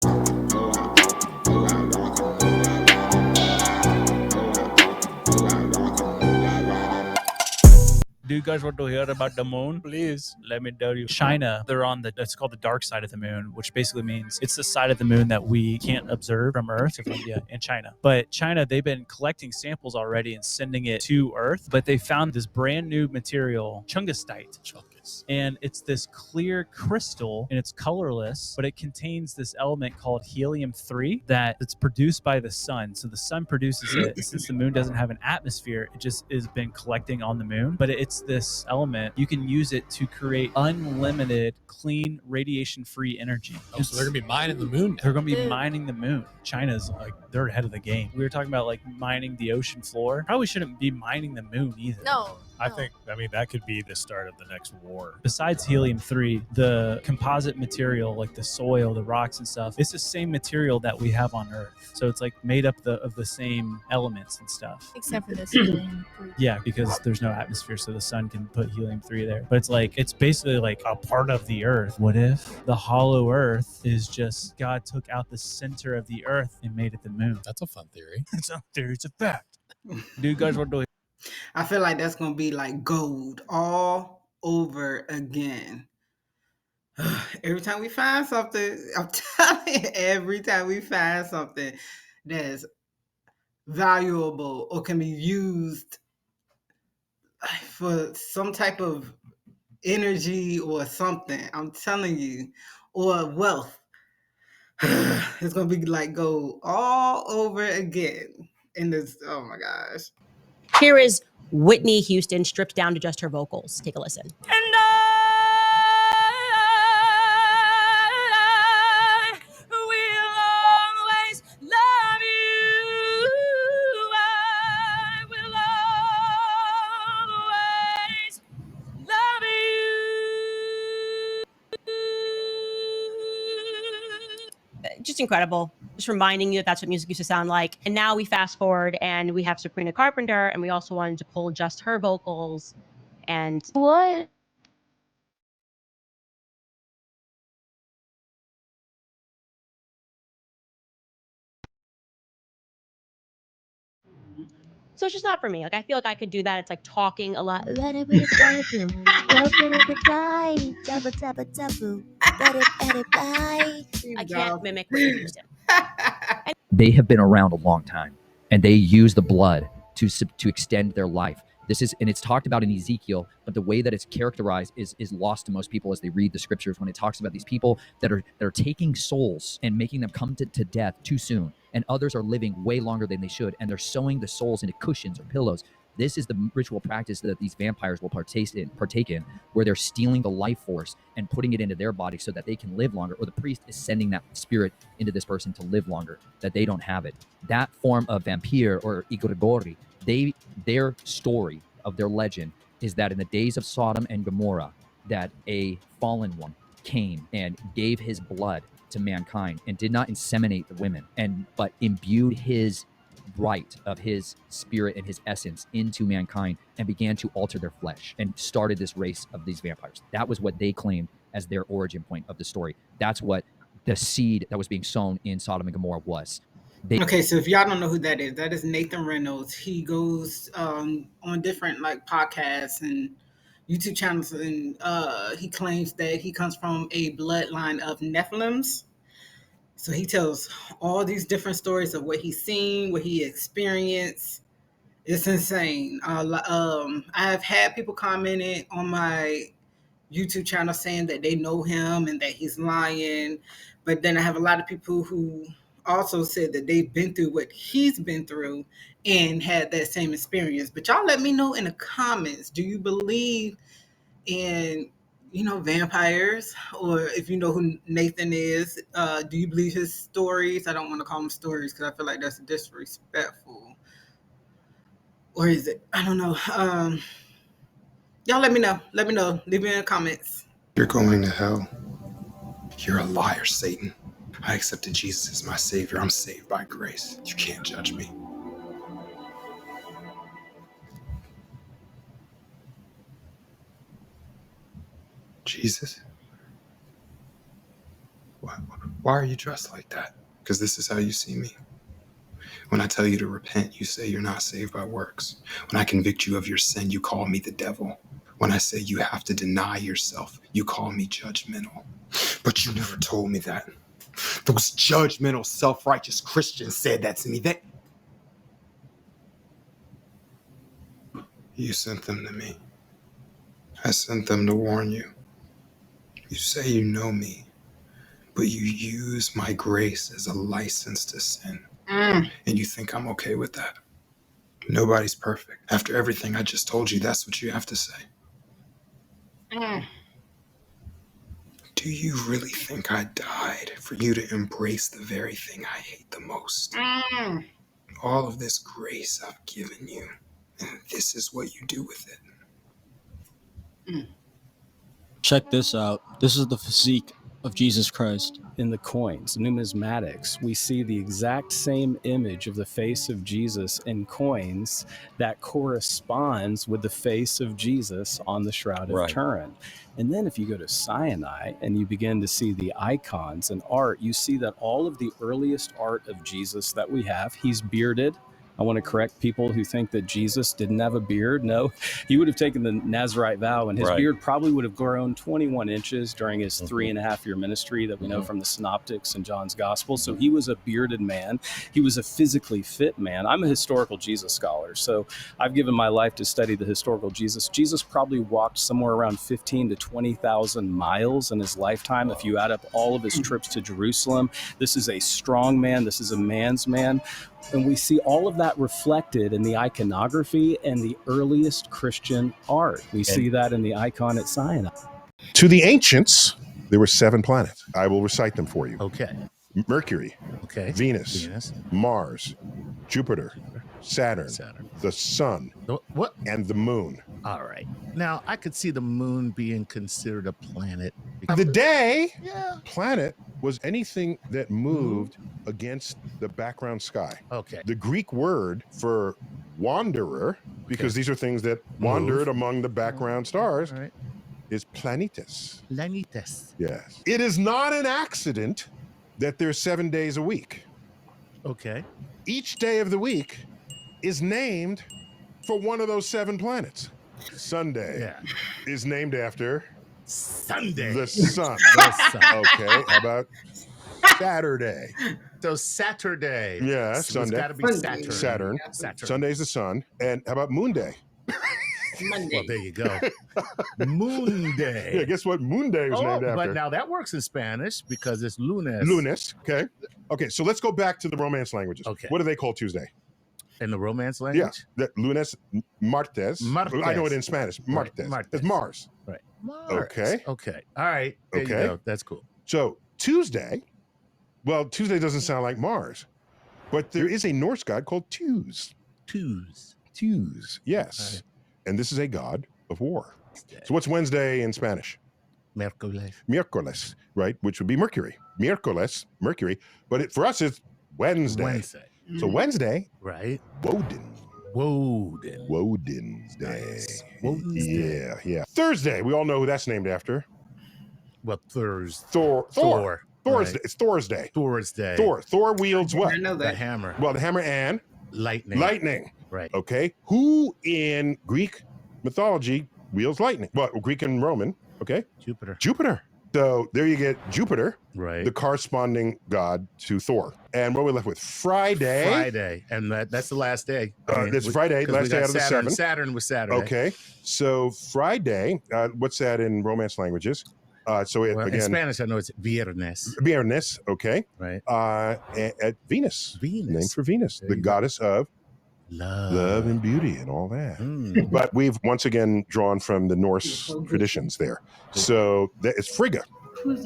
Do you guys want to hear about the moon? Please, let me tell you. China, they're on it's called the dark side of the moon, which basically means it's the side of the moon that we can't observe from Earth, from India and China. But China, they've been collecting samples already and sending it to Earth, but they found this brand new material, chungastite. And it's this clear crystal and it's colorless, but it contains this element called helium-3 that's produced by the sun. So the sun produces it. Since the moon doesn't have an atmosphere, it just has been collecting on the moon. But it's this element, you can use it to create unlimited, clean, radiation-free energy. Oh, so they're going to be mining the moon now. They're going to be mining the moon. China's like, they're ahead of the game. We were talking about like mining the ocean floor. Probably shouldn't be mining the moon either. No. I mean, that could be the start of the next war. Besides helium-3, the composite material, like the soil, the rocks and stuff, it's the same material that we have on Earth. So it's like made up of the same elements and stuff. Except for this helium-3. Yeah, because there's no atmosphere, so the sun can put helium-3 there. But it's like, it's basically like a part of the Earth. What if the hollow Earth is just God took out the center of the Earth and made it the moon? That's a fun theory. It's a theory. It's a fact. Do you guys want to? I feel like that's going to be like gold all over again. Every time we find something, I'm telling you, every time we find something that's valuable or can be used for some type of energy or something, I'm telling you, or wealth, it's going to be like gold all over again. In this, oh my gosh. Here is Whitney Houston stripped down to just her vocals. Take a listen. And I will always love you. I will always love you. Just incredible. Just reminding you that that's what music used to sound like. And now we fast forward and we have Sabrina Carpenter, and we also wanted to pull just her vocals. And What? so it's just not for me. Like, I feel like I could do that. It's like talking a lot. I can't mimic Whitney Houston. They have been around a long time, and they use the blood to extend their life. This is, and it's talked about in Ezekiel, but the way that it's characterized is lost to most people as they read the scriptures, when it talks about these people that are taking souls and making them come to death too soon, and others are living way longer than they should, and they're sewing the souls into cushions or pillows. This is the ritual practice that these vampires will partake in, where they're stealing the life force and putting it into their body so that they can live longer, or the priest is sending that spirit into this person to live longer, that they don't have it. That form of vampire, or Igorigori, their story of their legend is that in the days of Sodom and Gomorrah, that a fallen one came and gave his blood to mankind and did not inseminate the women, but imbued his right of his spirit and his essence into mankind and began to alter their flesh and started this race of these vampires. That was what they claimed as their origin point of the story. That's what the seed that was being sown in Sodom and Gomorrah was. Okay, so if y'all don't know who that is Nathan Reynolds. He goes on different like podcasts and YouTube channels, and he claims that he comes from a bloodline of Nephilims. So he tells all these different stories of what he's seen, what he experienced. It's insane. I've had people commenting on my YouTube channel saying that they know him and that he's lying. But then I have a lot of people who also said that they've been through what he's been through and had that same experience. But y'all let me know in the comments, do you believe in, vampires? Or if you know who Nathan is, do you believe his stories? I don't want to call them stories because I feel like that's disrespectful. Or is it? I don't know. Y'all let me know. Let me know. Leave me in the comments. You're going to hell. You're a liar, Satan. I accepted Jesus as my savior. I'm saved by grace. You can't judge me. Jesus? Why are you dressed like that? Because this is how you see me. When I tell you to repent, you say you're not saved by works. When I convict you of your sin, you call me the devil. When I say you have to deny yourself, you call me judgmental. But you never told me that. Those judgmental, self-righteous Christians said that to me. You sent them to me. I sent them to warn you. You say you know me, but you use my grace as a license to sin. And you think I'm okay with that. Nobody's perfect. After everything I just told you, that's what you have to say. Do you really think I died for you to embrace the very thing I hate the most? All of this grace I've given you, and this is what you do with it. Check this out. This is the physique of Jesus Christ. In the coins, numismatics, we see the exact same image of the face of Jesus in coins that corresponds with the face of Jesus on the Shroud of Right. Turin. And then if you go to Sinai and you begin to see the icons and art, you see that all of the earliest art of Jesus that we have, he's bearded. I want to correct people who think that Jesus didn't have a beard. No, he would have taken the Nazirite vow, and his Right. beard probably would have grown 21 inches during his 3.5-year ministry that we know from the Synoptics and John's Gospel. So he was a bearded man. He was a physically fit man. I'm a historical Jesus scholar, so I've given my life to study the historical Jesus. Jesus probably walked somewhere around 15 to 20,000 miles in his lifetime. If you add up all of his trips to Jerusalem, this is a strong man. This is a man's man. And we see all of that reflected in the iconography and the earliest Christian art. We see that in the icon at Sinai. To the ancients, there were 7 planets. I will recite them for you. Okay. Mercury, Okay. Venus, Mars, Jupiter, Saturn, the Sun, What? and the Moon. All right. Now, I could see the moon being considered a planet. The day Yeah. planet was anything that moved against the background sky. Okay. The Greek word for wanderer, because these are things that wandered among the background stars, All right. is planetes. Planetes. Yes. It is not an accident that there's 7 days a week. Okay. Each day of the week is named for one of those 7 planets. Sunday Yeah. is named after Sunday. the sun. The sun. Okay, how about Saturday? So Saturday. Yeah, So it's Sunday. got to be Sunday. Saturn. Saturn. Sunday's the sun. And how about Moon Day? Monday. Well, there you go. Moon Day. Yeah, guess what Moon Day was named after? But now that works in Spanish because it's lunes. Lunes. Okay. Okay, so let's go back to the Romance languages. Okay. What do they call Tuesday? In the Romance Yeah, language? the lunes, martes. Martes. I know it in Spanish. Martes. Martes. It's Mars. Right. Mars. Okay. Okay. All right. There you Okay. go. That's cool. So Tuesday, well, Tuesday doesn't sound like Mars, but there is a Norse god called Tews. Tews. Tews, yes. Right. And this is a god of war. So what's Wednesday in Spanish? Miércoles. Miércoles, right? Which would be Mercury. Miércoles, Mercury. But for us, it's Wednesday. Wednesday. So Wednesday, Right. Woden. Woden. Woden's Day. Nice. Woden's Day. Yeah, yeah. Thursday, we all know who that's named after. Well, Thursday. Thor. Thor. Thursday. Right. It's Thor's Day. Thor's Day. Thor. Thor wields what? I know The that. hammer. Well, the hammer and Lightning. lightning. Right. Okay. Who in Greek mythology wields lightning? Well, Greek and Roman. Okay. Jupiter. Jupiter. So there you get Jupiter, Right. the corresponding god to Thor. And what are we left with? Friday. Friday. And that's the last day. That's Friday, 'cause we last day got out of the Saturn. 7. Saturn was Saturday. Okay. So Friday, what's that in Romance languages? So it, Well, in again, Spanish, I know it's viernes. Viernes, okay. Right. At Venus. Venus. Named for Venus, There the you go. goddess of Love. love and beauty and all that. Mm. But we've once again drawn from the Norse traditions there. So that is Frigga.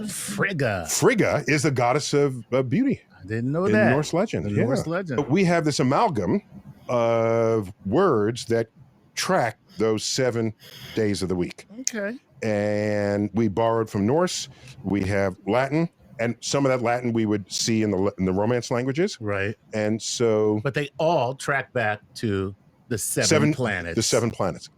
Frigga. Frigga is the goddess of beauty I didn't know in that. Norse legend. The Yeah. Norse legend. But we have this amalgam of words that track those 7 days of the week. Okay. And we borrowed from Norse. We have Latin, and some of that Latin we would see in the Romance languages. Right. And so But they all track back to the seven planets. the 7 planets.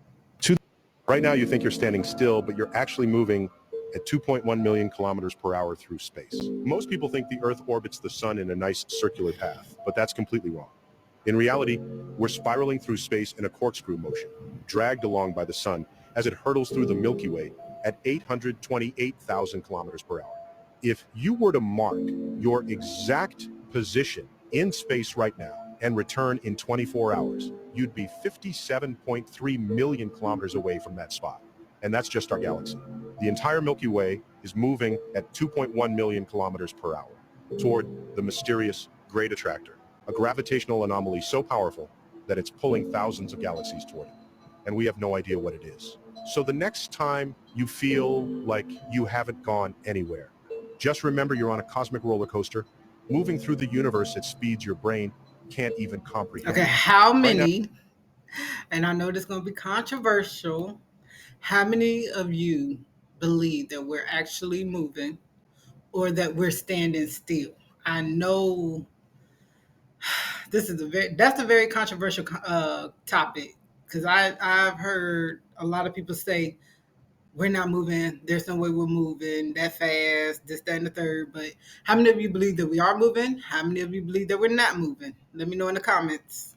Right now, you think you're standing still, but you're actually moving at 2.1 million kilometers per hour through space. Most people think the Earth orbits the sun in a nice circular path, but that's completely wrong. In reality, we're spiraling through space in a corkscrew motion, dragged along by the sun as it hurtles through the Milky Way at 828,000 kilometers per hour. If you were to mark your exact position in space right now and return in 24 hours, you'd be 57.3 million kilometers away from that spot. And that's just our galaxy. The entire Milky Way is moving at 2.1 million kilometers per hour toward the mysterious Great Attractor, a gravitational anomaly so powerful that it's pulling thousands of galaxies toward it. And we have no idea what it is. So the next time you feel like you haven't gone anywhere, just remember you're on a cosmic roller coaster, moving through the universe at speeds your brain can't even comprehend. Okay, how many, and I know this is going to be controversial, how many of you believe that we're actually moving or that we're standing still? I know that's a very controversial topic, because I've heard a lot of people say we're not moving, there's no way we're moving that fast, this, that, and the third. But how many of you believe that we are moving? How many of you believe that we're not moving? Let me know in the comments.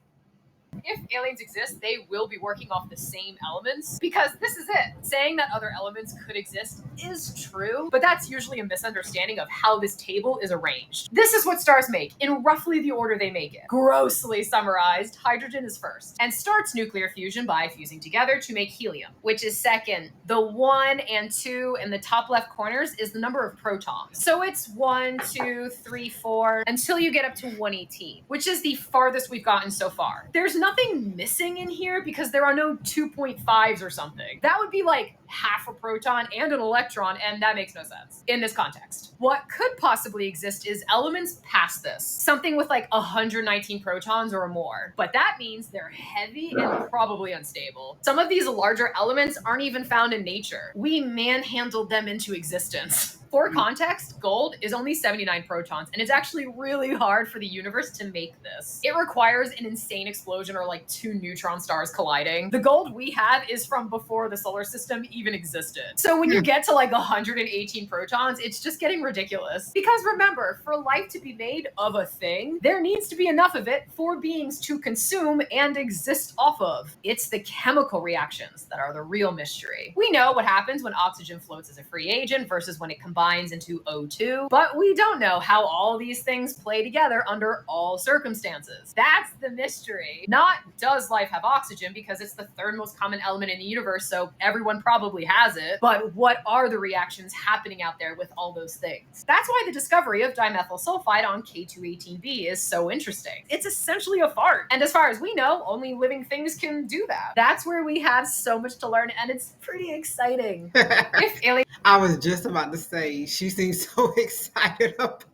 If aliens exist, they will be working off the same elements, because this is it. Saying that other elements could exist is true, but that's usually a misunderstanding of how this table is arranged. This is what stars make, in roughly the order they make it. Grossly summarized, hydrogen is first, and starts nuclear fusion by fusing together to make helium, which is second. The 1 and 2 in the top left corners is the number of protons. So it's 1, 2, 3, 4, until you get up to 118, which is the farthest we've gotten so far. There's nothing missing in here because there are no 2.5s or something. That would be like half a proton and an electron, and that makes no sense in this context. What could possibly exist is elements past this, something with like 119 protons or more, but that means they're heavy and probably unstable. Some of these larger elements aren't even found in nature. We manhandled them into existence. For context, gold is only 79 protons, and it's actually really hard for the universe to make this. It requires an insane explosion or like 2 neutron stars colliding. The gold we have is from before the solar system even existed. So when you get to like 118 protons, it's just getting ridiculous. Because remember, for life to be made of a thing, there needs to be enough of it for beings to consume and exist off of. It's the chemical reactions that are the real mystery. We know what happens when oxygen floats as a free agent versus when it combines into O2, but we don't know how all these things play together under all circumstances. That's the mystery. Not does life have oxygen, because it's the 3rd most common element in the universe, so everyone probably has it, but what are the reactions happening out there with all those things? That's why the discovery of dimethyl sulfide on K218b is so interesting. It's essentially a fart, and as far as we know, only living things can do that. That's where we have so much to learn, and it's pretty exciting. If aliens I was just about to say, she seems so excited about.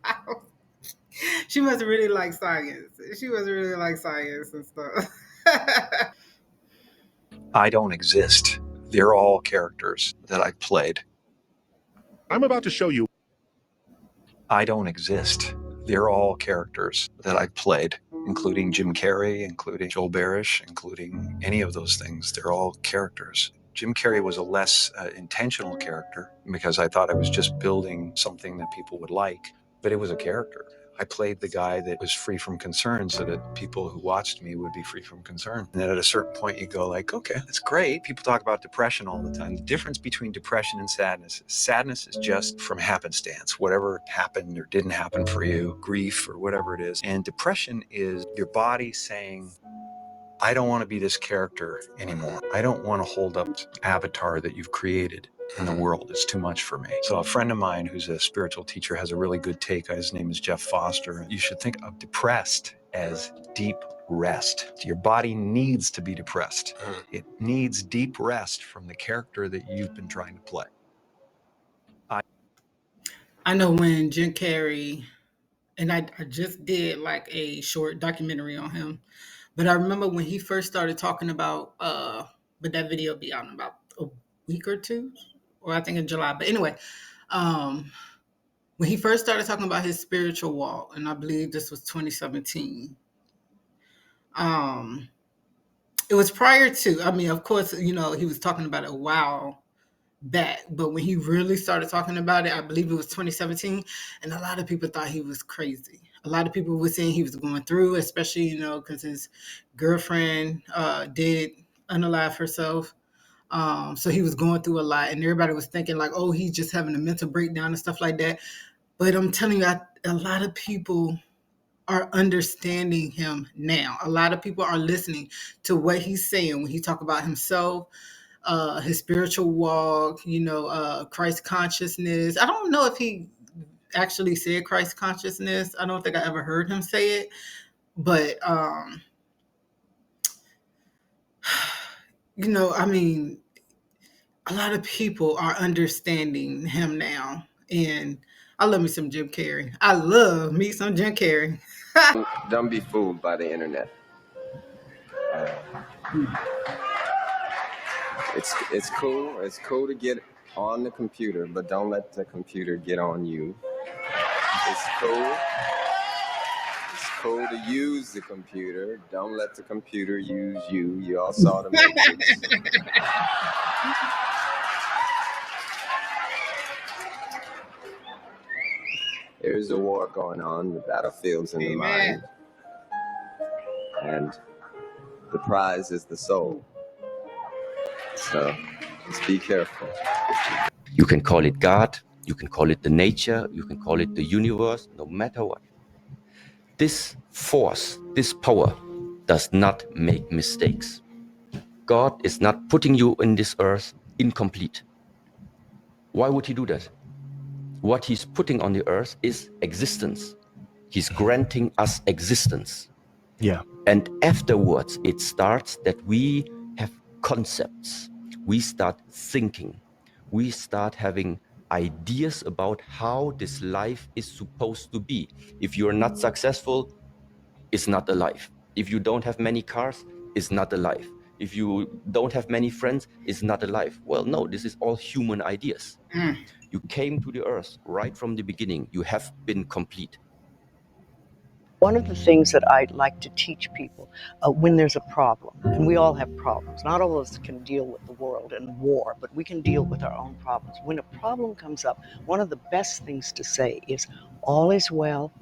She must really like science. She must really like science and stuff. I don't exist. They're all characters that I played. I'm about to show you. I don't exist. They're all characters that I played, including Jim Carrey, including Joel Barish, including any of those things. They're all characters. Jim Carrey was a less intentional character because I thought I was just building something that people would like, but it was a character. I played the guy that was free from concern so that people who watched me would be free from concern. And then at a certain point you go like, okay, that's great. People talk about depression all the time. The difference between depression and sadness is just from happenstance, whatever happened or didn't happen for you, grief or whatever it is. And depression is your body saying, I don't want to be this character anymore. I don't want to hold up the avatar that you've created in the world. It's too much for me. So a friend of mine who's a spiritual teacher has a really good take. His name is Jeff Foster. You should think of depressed as deep rest. Your body needs to be depressed. It needs deep rest from the character that you've been trying to play. I know when Jim Carrey, and I just did like a short documentary on him, but I remember when he first started talking about, but that video will be out in about a week or two, or I think in July. But anyway, when he first started talking about his spiritual walk, and I believe this was 2017, it was prior to, I mean, of course, you know, he was talking about it a while back. But when he really started talking about it, I believe it was 2017, and a lot of people thought he was crazy. A lot of people were saying he was going through, especially, because his girlfriend did unalive herself. So he was going through a lot, and everybody was thinking like, oh, he's just having a mental breakdown and stuff like that. But I'm telling you, a lot of people are understanding him now. A lot of people are listening to what he's saying when he talk about himself, his spiritual walk, Christ consciousness. I don't know if he actually said Christ consciousness. I don't think I ever heard him say it, but I mean, a lot of people are understanding him now, and I love me some Jim Carrey. I love me some Jim Carrey. Don't be fooled by the internet. It's cool. It's cool to get on the computer, but don't let the computer get on you. It's cool. It's cool to use the computer. Don't let the computer use you. You all saw the Matrix. There's a war going on. The battlefield's in the mind. And the prize is the soul. So just be careful. You can call it God, you can call it the nature, you can call it the universe, no matter what. This force, this power does not make mistakes. God is not putting you in this earth incomplete. Why would he do that? What he's putting on the earth is existence. He's granting us existence. Yeah. And afterwards, it starts that we have concepts. We start thinking. We start having ideas about how this life is supposed to be. If you're not successful, it's not a life. If you don't have many cars, it's not a life. If you don't have many friends, it's not a life. Well, no, this is all human ideas. You came to the earth right from the beginning. You have been complete. One of the things that I like to teach people when there's a problem, and we all have problems, not all of us can deal with the world and war, but we can deal with our own problems. When a problem comes up, one of the best things to say is, all is well,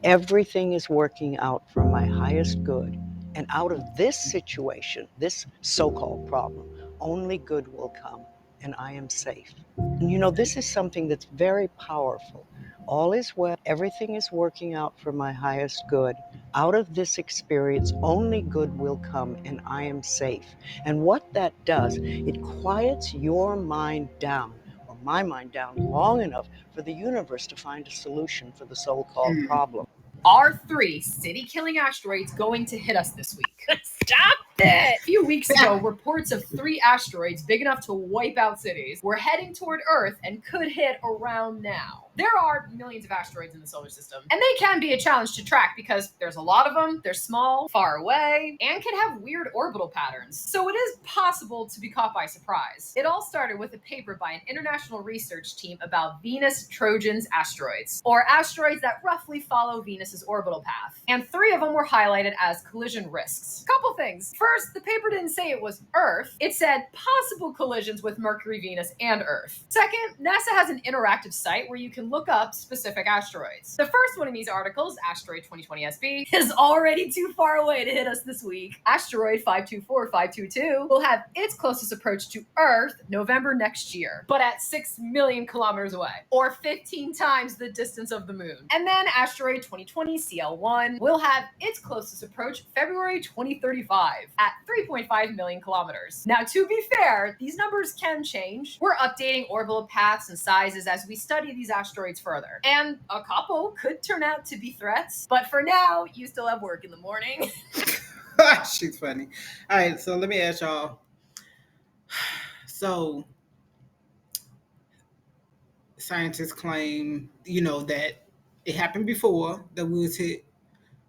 everything is working out for my highest good, and out of this situation, this so-called problem, only good will come, and I am safe. And this is something that's very powerful. All is well, everything is working out for my highest good. Out of this experience, only good will come, and I am safe. And what that does, it quiets your mind down, or my mind down, long enough for the universe to find a solution for the so-called problem. Are 3 city-killing asteroids going to hit us this week? Stop it! A few weeks ago, reports of 3 asteroids big enough to wipe out cities were heading toward Earth and could hit around now. There are millions of asteroids in the solar system, and they can be a challenge to track because there's a lot of them, they're small, far away, and can have weird orbital patterns. So it is possible to be caught by surprise. It all started with a paper by an international research team about Venus Trojans asteroids, or asteroids that roughly follow Venus's orbital path. And 3 of them were highlighted as collision risks. Couple things. First, the paper didn't say it was Earth. It said possible collisions with Mercury, Venus, and Earth. Second, NASA has an interactive site where you can look up specific asteroids. The first one in these articles, Asteroid 2020 SB, is already too far away to hit us this week. Asteroid 524522 will have its closest approach to Earth November next year, but at 6 million kilometers away, or 15 times the distance of the moon. And then Asteroid 2020 CL1 will have its closest approach February 2035 at 3.5 million kilometers. Now, to be fair, these numbers can change. We're updating orbital paths and sizes as we study these asteroids further. And a couple could turn out to be threats, but for now, you still have work in the morning. She's funny. All right, so let me ask y'all. So, scientists claim, that it happened before, that we was hit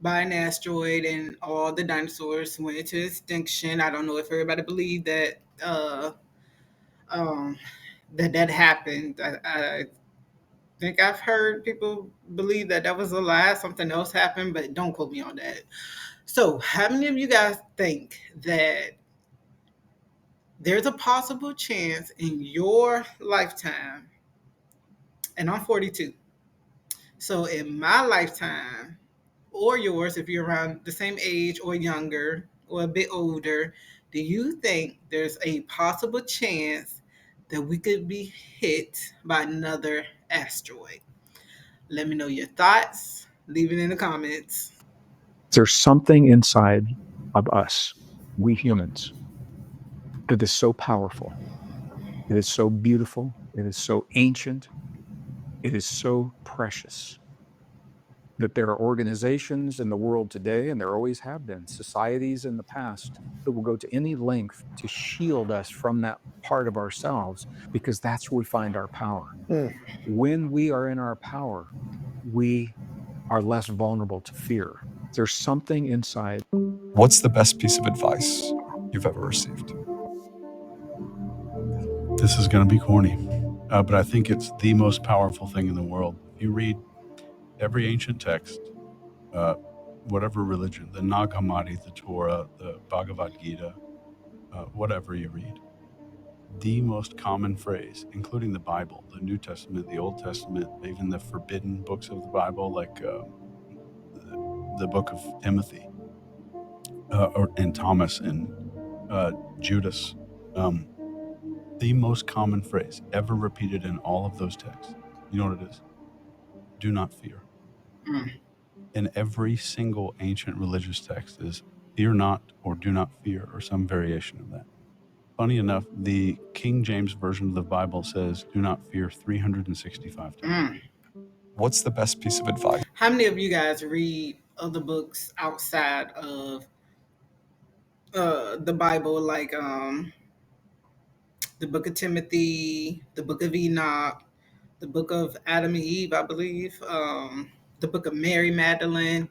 by an asteroid and all the dinosaurs went into extinction. I don't know if everybody believed that that happened. I think I've heard people believe that was a lie, something else happened, but don't quote me on that. So how many of you guys think that there's a possible chance in your lifetime, and I'm 42. So in my lifetime, or yours, if you're around the same age or younger or a bit older, do you think there's a possible chance that we could be hit by another asteroid? Let me know your thoughts. Leave it in the comments. There's something inside of us, we humans, that is so powerful. It is so beautiful. It is so ancient. It is so precious that there are organizations in the world today, and there always have been, societies in the past, that will go to any length to shield us from that part of ourselves, because that's where we find our power. When we are in our power, we are less vulnerable to fear. There's something inside. What's the best piece of advice you've ever received? This is going to be corny, but I think it's the most powerful thing in the world. You read every ancient text, whatever religion, the Nag Hammadi, the Torah, the Bhagavad Gita, whatever you read, the most common phrase, including the Bible, the New Testament, the Old Testament, even the forbidden books of the Bible, like the book of Timothy, and Thomas and Judas. The most common phrase ever repeated in all of those texts, you know what it is? Do not fear. In every single ancient religious text is fear not or do not fear, or some variation of that. Funny enough, the King James Version of the Bible says do not fear 365 times. What's the best piece of advice? How many of you guys read other books outside of the Bible, like the book of Timothy, the book of Enoch, the book of Adam and Eve, I believe, the book of Mary Magdalene?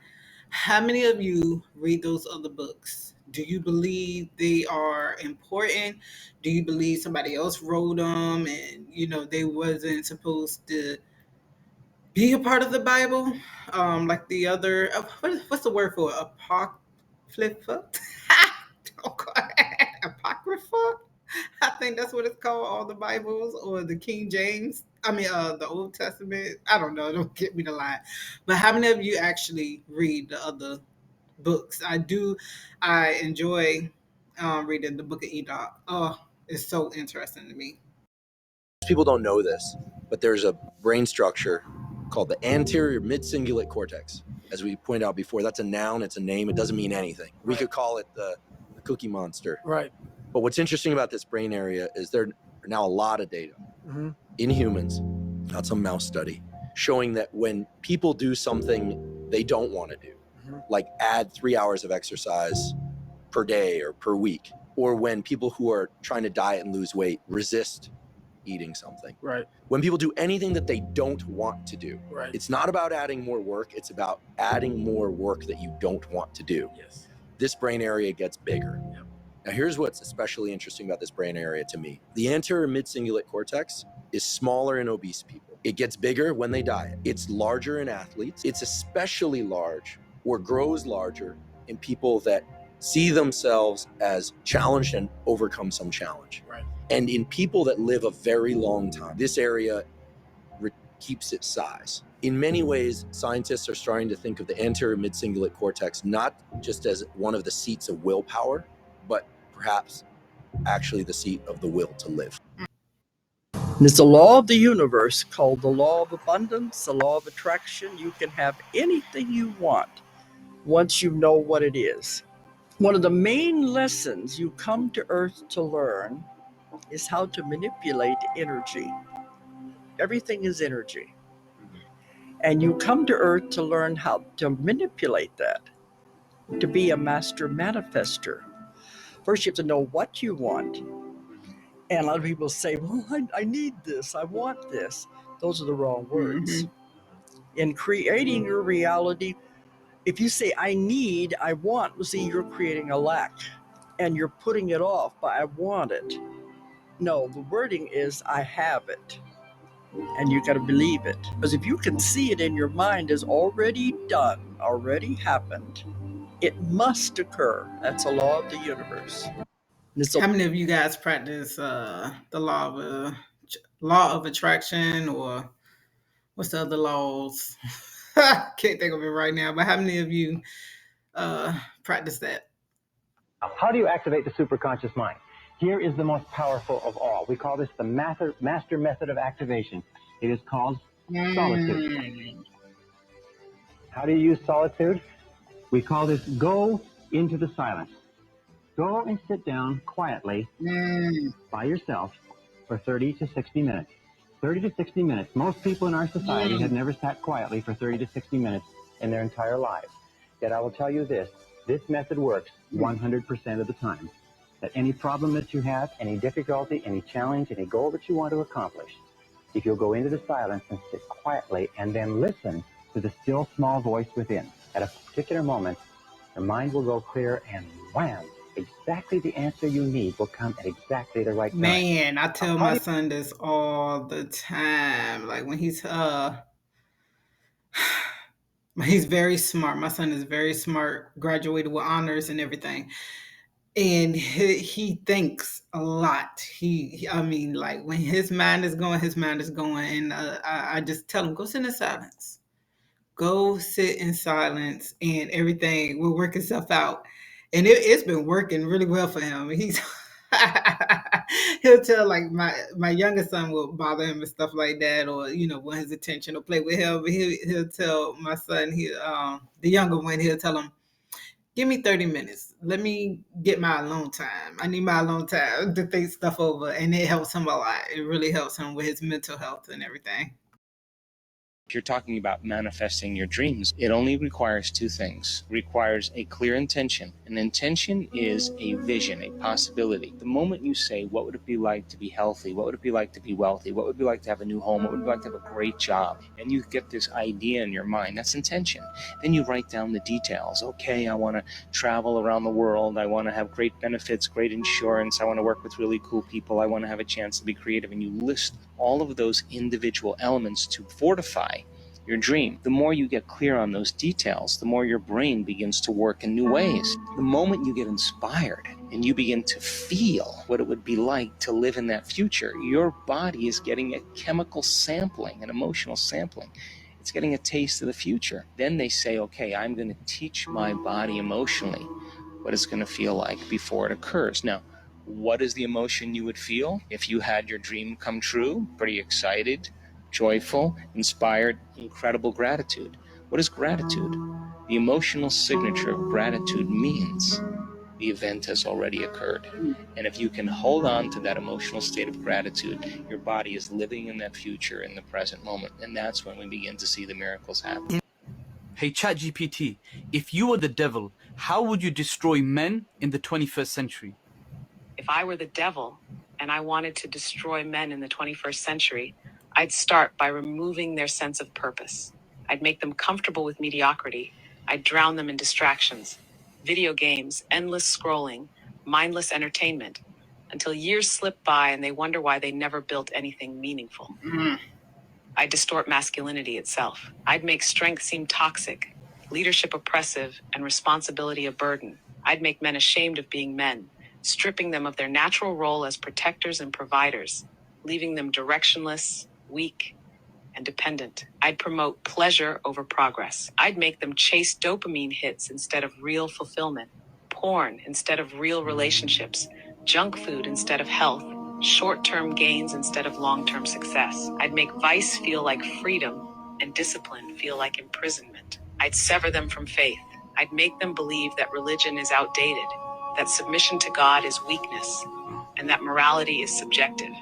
How many of you read those other books? Do you believe they are important? Do you believe somebody else wrote them and, they wasn't supposed to be a part of the Bible? Like the other, what's the word for it? Apocrypha? Oh, God. Apocrypha? I think that's what it's called, all the Bibles, or the King James. The Old Testament. I don't know. Don't get me to lie. But how many of you actually read the other books? I do. I enjoy reading the book of Enoch. Oh, it's so interesting to me. People don't know this, but there's a brain structure called the anterior mid-cingulate cortex. As we pointed out before, that's a noun. It's a name. It doesn't mean anything. We could call it the Cookie Monster. Right. But what's interesting about this brain area is there are now a lot of data in humans, not some mouse study, showing that when people do something they don't want to do, like add 3 hours of exercise per day or per week, or when people who are trying to diet and lose weight resist eating something. Right. When people do anything that they don't want to do, Right. it's not about adding more work, it's about adding more work that you don't want to do. Yes. This brain area gets bigger. Yep. Now, here's what's especially interesting about this brain area to me. The anterior mid-cingulate cortex is smaller in obese people. It gets bigger when they diet. It's larger in athletes. It's especially large or grows larger in people that see themselves as challenged and overcome some challenge. Right. And in people that live a very long time, this area keeps its size. In many ways, scientists are starting to think of the anterior mid-cingulate cortex not just as one of the seats of willpower, but perhaps actually the seat of the will to live. There's a law of the universe called the law of abundance, the law of attraction. You can have anything you want once you know what it is. One of the main lessons you come to Earth to learn is how to manipulate energy. Everything is energy. And you come to Earth to learn how to manipulate that, to be a master manifester. First, you have to know what you want. And a lot of people say, well, I need this, I want this. Those are the wrong words. In creating your reality, if you say, I need, I want, well, see, you're creating a lack. And you're putting it off by, I want it. No, the wording is, I have it. And you got to believe it. Because if you can see it in your mind as already done, already happened, it must occur. That's a law of the universe. How many of you guys practice the law of attraction, or what's the other laws? Can't think of it right now, but how many of you practice that? How do you activate the superconscious mind? Here is the most powerful of all. We call this the master method of activation. It is called solitude. How do you use solitude? We call this go into the silence. Go and sit down quietly by yourself for 30 to 60 minutes. 30 to 60 minutes. Most people in our society have never sat quietly for 30 to 60 minutes in their entire lives. Yet I will tell you this method works 100% of the time. That any problem that you have, any difficulty, any challenge, any goal that you want to accomplish, if you'll go into the silence and sit quietly and then listen to the still small voice within, at a particular moment, your mind will go clear and wham, exactly the answer you need will come at exactly the right time. Man, I tell my son this all the time. Like when he's very smart. My son is very smart, graduated with honors and everything. And he thinks a lot. I mean, like when his mind is going. And I just tell him, go sit in silence. Go sit in silence and everything will work itself out. And it's been working really well for him. He's he'll tell, like, my youngest son will bother him and stuff like that, or want his attention or play with him. But he'll tell my son, the younger one, he'll tell him, give me 30 minutes. Let me get my alone time. I need my alone time to think stuff over. And it helps him a lot. It really helps him with his mental health and everything. If you're talking about manifesting your dreams, it only requires two things. It requires a clear intention. An intention is a vision, a possibility. The moment you say, what would it be like to be healthy? What would it be like to be wealthy? What would it be like to have a new home? What would it be like to have a great job? And you get this idea in your mind. That's intention. Then you write down the details. Okay, I want to travel around the world. I want to have great benefits, great insurance. I want to work with really cool people. I want to have a chance to be creative. And you list all of those individual elements to fortify your dream. The more you get clear on those details, the more your brain begins to work in new ways. The moment you get inspired and you begin to feel what it would be like to live in that future, your body is getting a chemical sampling, an emotional sampling. It's getting a taste of the future. Then they say, okay, I'm going to teach my body emotionally what it's going to feel like before it occurs. Now, what is the emotion you would feel if you had your dream come true? Pretty excited, joyful, inspired, incredible gratitude. What is gratitude? The emotional signature of gratitude means the event has already occurred. And if you can hold on to that emotional state of gratitude, your body is living in that future in the present moment. And that's when we begin to see the miracles happen. Hey ChatGPT, if you were the devil, how would you destroy men in the 21st century? If I were the devil and I wanted to destroy men in the 21st century, I'd start by removing their sense of purpose. I'd make them comfortable with mediocrity. I'd drown them in distractions, video games, endless scrolling, mindless entertainment, until years slip by and they wonder why they never built anything meaningful. I'd distort masculinity itself. I'd make strength seem toxic, leadership oppressive, and responsibility a burden. I'd make men ashamed of being men, stripping them of their natural role as protectors and providers, leaving them directionless, weak, and dependent. I'd promote pleasure over progress. I'd make them chase dopamine hits instead of real fulfillment, porn instead of real relationships, junk food instead of health, short-term gains instead of long-term success. I'd make vice feel like freedom and discipline feel like imprisonment. I'd sever them from faith. I'd make them believe that religion is outdated, that submission to God is weakness, and that morality is subjective.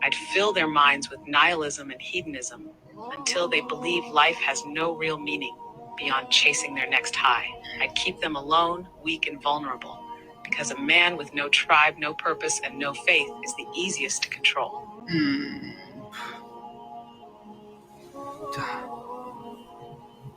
I'd fill their minds with nihilism and hedonism until they believe life has no real meaning beyond chasing their next high. I'd keep them alone, weak, and vulnerable, because a man with no tribe, no purpose, and no faith is the easiest to control.